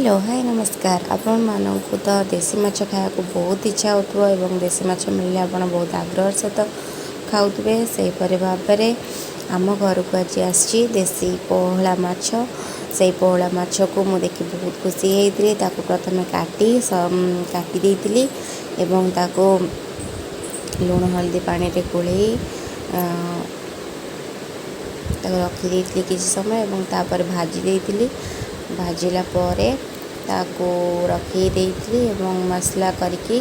Hello hi नमस्कार आपण मानक तो देसी माछ खाया बहुत इच्छा होथो एवं देसी माछ मिलले आपण बहुत आग्रह सहित खाऊे से भाव में आम घर को आज आसी देसी पोहला माछ से पोहला माछ को मुझे देखी बहुत खुशी होती प्रथम काटी देती एवं ताको लुण हल्दी पानी रे गोले रखी किसी समय एवं तापर भाजी देती भाजिला परे ताको रखी देती एवं मसला करके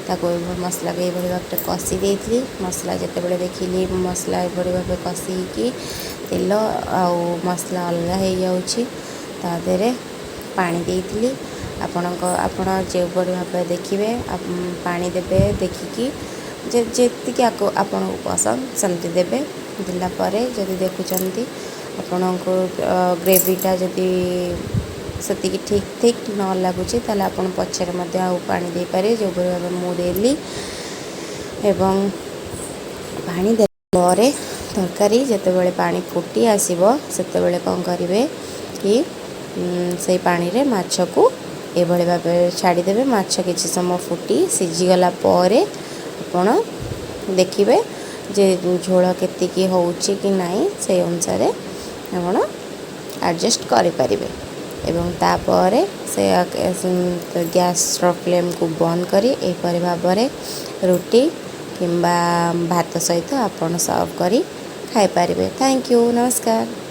ताको मसला के भाव कषी देती मसला जितेबाला देखिली मसला ये भाव कषिकी तेल आउ मसला अलग हो जाऊे पानी देती आपण जो भाव देखिए पानी देवे देखिकी जी आपन पसंद सेमती देवे देलापर जदि देखुं आपण को ग्रेवीटा जदि से ठीक ठीक न लगुच आपन पचर पानी दे पारे जो भाव मुझे एवं पानी दे तरकारी जितेबाला पानी फुटी आसब से कौन करेंगे कि से पानी रे माछ को ये भाव छाड़देवे माछ किसी समय फुटी सीझीगला आपण देखिए जे झोल केतिकी होउची कि नहीं से अनुसार आपण एडजस्ट करें एवं तापर से गैस फ्लेम को बंद करी एपरि भाव में रुटी किंबा भात सहित आपण सर्व करी खाई पारिबे। थैंक यू नमस्कार।